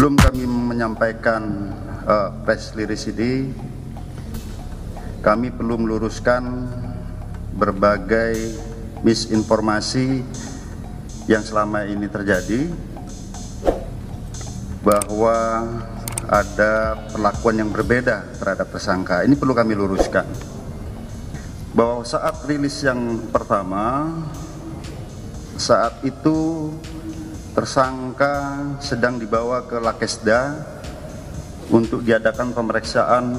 Sebelum kami menyampaikan press release ini, kami perlu meluruskan berbagai misinformasi yang selama ini terjadi, bahwa ada perlakuan yang berbeda terhadap tersangka. Ini perlu kami luruskan, bahwa saat rilis yang pertama, saat itu tersangka sedang dibawa ke Lakesda untuk diadakan pemeriksaan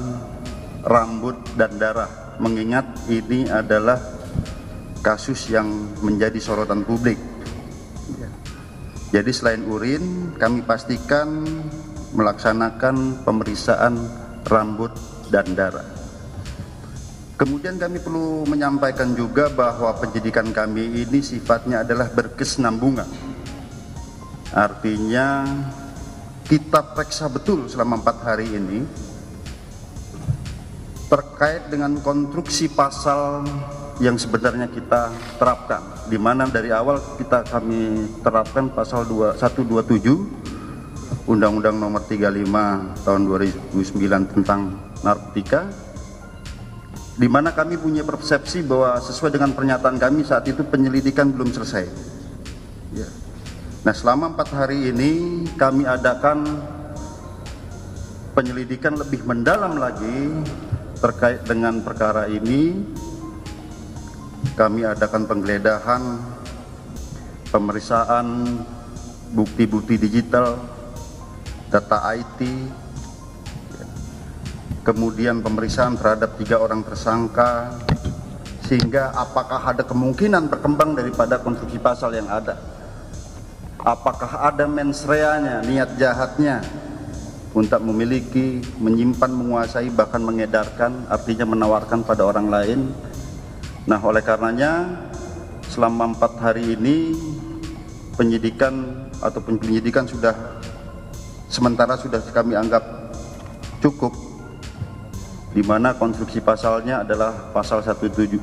rambut dan darah, mengingat ini adalah kasus yang menjadi sorotan publik. Jadi selain urin, kami pastikan melaksanakan pemeriksaan rambut dan darah. Kemudian kami perlu menyampaikan juga bahwa penyidikan kami ini sifatnya adalah berkesinambungan. Artinya kita periksa betul selama 4 hari ini terkait dengan konstruksi pasal yang sebenarnya kita terapkan, di mana dari awal kami terapkan pasal 127 Undang-Undang Nomor 35 Tahun 2009 tentang narkotika, di mana kami punya persepsi bahwa sesuai dengan pernyataan kami saat itu penyelidikan belum selesai. Ya. Nah, selama 4 hari ini kami adakan penyelidikan lebih mendalam lagi terkait dengan perkara ini. Kami adakan penggeledahan, pemeriksaan bukti-bukti digital, data IT, kemudian pemeriksaan terhadap 3 orang tersangka, sehingga apakah ada kemungkinan berkembang daripada konstruksi pasal yang ada. Apakah ada mens reanya, niat jahatnya untuk memiliki, menyimpan, menguasai, bahkan mengedarkan, artinya menawarkan pada orang lain. Nah, oleh karenanya selama 4 hari ini penyidikan ataupun penyidikan sementara sudah kami anggap cukup, di mana konstruksi pasalnya adalah pasal 127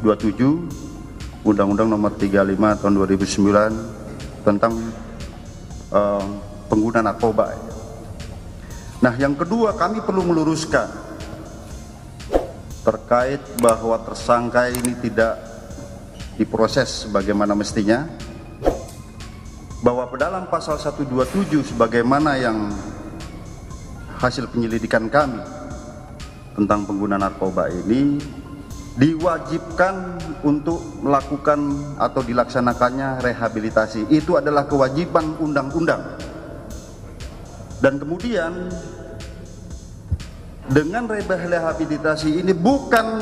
Undang-Undang Nomor 35 Tahun 2009 tentang pengguna narkoba. Nah, yang kedua, kami perlu meluruskan terkait bahwa tersangka ini tidak diproses sebagaimana mestinya, bahwa dalam pasal 127 sebagaimana yang hasil penyelidikan kami tentang pengguna narkoba ini diwajibkan untuk melakukan atau dilaksanakannya rehabilitasi. Itu adalah kewajiban undang-undang. Dan kemudian dengan rehabilitasi ini bukan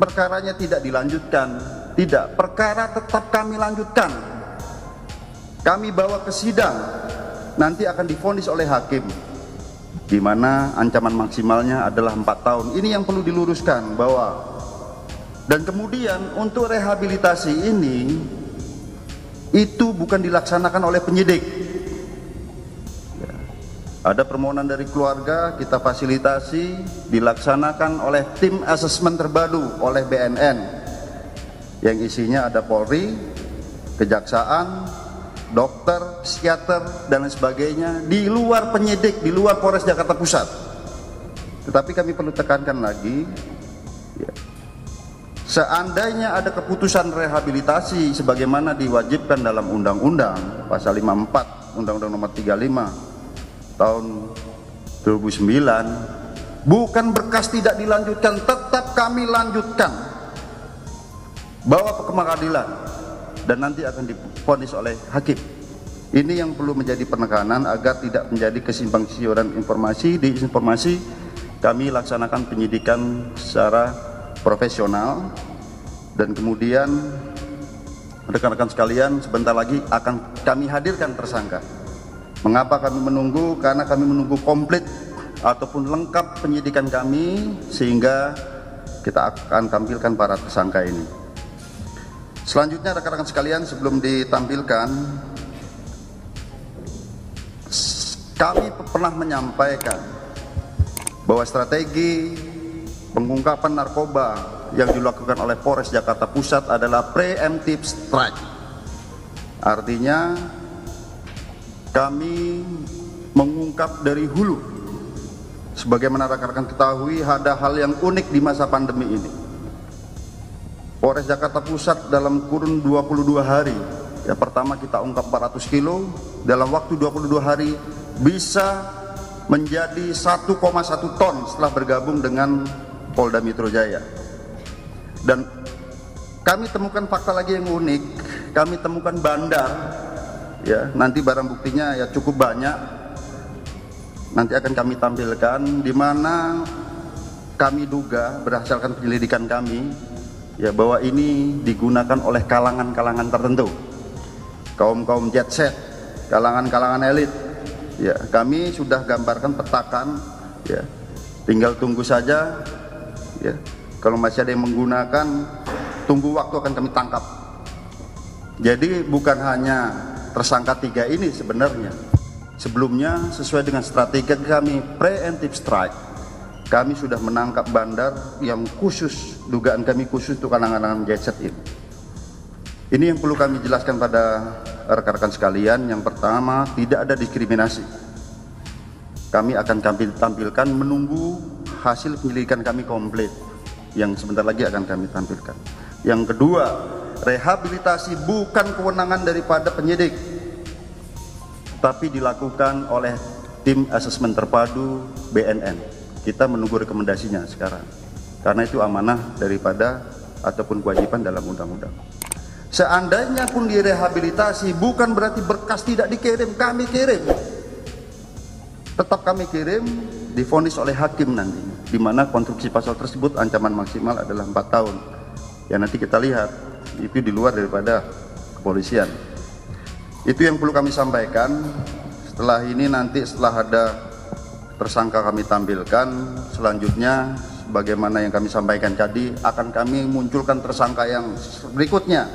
perkaranya tidak dilanjutkan, tidak, perkara tetap kami lanjutkan. Kami bawa ke sidang, nanti akan divonis oleh hakim, di mana ancaman maksimalnya adalah 4 tahun. Ini yang perlu diluruskan, bahwa dan kemudian untuk rehabilitasi ini itu bukan dilaksanakan oleh penyidik. Ada permohonan dari keluarga, kita fasilitasi, dilaksanakan oleh tim asesmen terbaru oleh BNN, yang isinya ada Polri, Kejaksaan, dokter, psikiater, dan lain sebagainya, di luar penyidik, di luar Polres Jakarta Pusat. Tetapi kami perlu tekankan lagi, seandainya ada keputusan rehabilitasi sebagaimana diwajibkan dalam undang-undang pasal 54 Undang-Undang Nomor 35 Tahun 2009, bukan berkas tidak dilanjutkan, tetap kami lanjutkan, bawa ke pengadilan, dan nanti akan divonis oleh hakim. Ini yang perlu menjadi penekanan agar tidak menjadi kesimpang siuran informasi. Di informasi kami laksanakan penyidikan secara profesional, dan kemudian rekan-rekan sekalian, sebentar lagi akan kami hadirkan tersangka. Mengapa kami menunggu? Karena kami menunggu komplit ataupun lengkap penyidikan kami, sehingga kita akan tampilkan para tersangka ini. Selanjutnya rekan-rekan sekalian, sebelum ditampilkan, kami pernah menyampaikan bahwa strategi pengungkapan narkoba yang dilakukan oleh Polres Jakarta Pusat adalah preemptive strike. Artinya kami mengungkap dari hulu. Sebagaimana rekan-rekan ketahui, ada hal yang unik di masa pandemi ini. Polres Jakarta Pusat dalam kurun 22 hari, ya pertama kita ungkap 400 kilo, dalam waktu 22 hari bisa menjadi 1,1 ton setelah bergabung dengan Polda Metro Jaya. Dan kami temukan fakta lagi yang unik, kami temukan bandar, ya nanti barang buktinya ya cukup banyak, nanti akan kami tampilkan, di mana kami duga berdasarkan penyelidikan kami, ya bahwa ini digunakan oleh kalangan-kalangan tertentu, kaum-kaum jet set, kalangan-kalangan elit. Ya, kami sudah gambarkan, petakan, ya tinggal tunggu saja, ya kalau masih ada yang menggunakan, tunggu waktu akan kami tangkap. Jadi bukan hanya tersangka 3 ini sebenarnya. Sebelumnya sesuai dengan strategi kami preemptive strike, kami sudah menangkap bandar yang khusus, dugaan kami khusus untuk kalangan-kalangan jet set ini. Ini yang perlu kami jelaskan pada rekan-rekan sekalian. Yang pertama, tidak ada diskriminasi. Kami akan tampilkan menunggu hasil penyelidikan kami komplit, yang sebentar lagi akan kami tampilkan. Yang kedua, rehabilitasi bukan kewenangan daripada penyidik, tapi dilakukan oleh tim asesmen terpadu BNN. Kita menunggu rekomendasinya sekarang, karena itu amanah daripada ataupun kewajiban dalam undang-undang. Seandainya pun direhabilitasi, bukan berarti berkas tidak dikirim, kami kirim. Tetap kami kirim, divonis oleh hakim nanti, di mana konstruksi pasal tersebut ancaman maksimal adalah 4 tahun. Ya nanti kita lihat, itu di luar daripada kepolisian. Itu yang perlu kami sampaikan. Setelah ini nanti setelah ada tersangka kami tampilkan, selanjutnya bagaimana yang kami sampaikan tadi, akan kami munculkan tersangka yang berikutnya,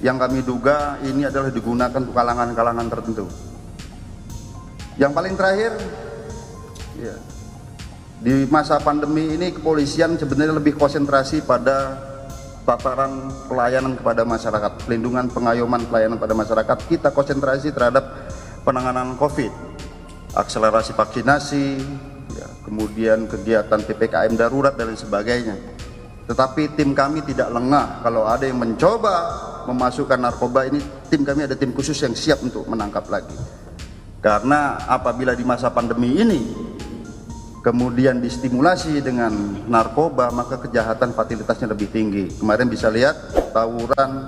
yang kami duga ini adalah digunakan untuk kalangan-kalangan tertentu. Yang paling terakhir, ya, di masa pandemi ini kepolisian sebenarnya lebih konsentrasi pada tataran pelayanan kepada masyarakat, pelindungan, pengayoman, pelayanan pada masyarakat. Kita konsentrasi terhadap penanganan COVID, akselerasi vaksinasi, ya, kemudian kegiatan PPKM darurat dan lain sebagainya. Tetapi tim kami tidak lengah. Kalau ada yang mencoba memasukkan narkoba ini, tim kami ada tim khusus yang siap untuk menangkap lagi. Karena apabila di masa pandemi ini kemudian distimulasi dengan narkoba, maka kejahatan fatalitasnya lebih tinggi. Kemarin bisa lihat tawuran,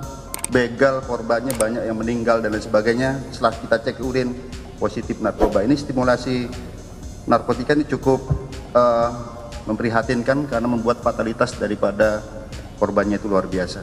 begal, korbannya banyak yang meninggal dan lain sebagainya. Setelah kita cek urin positif narkoba, ini stimulasi narkotika ini cukup memprihatinkan karena membuat fatalitas daripada korbannya itu luar biasa.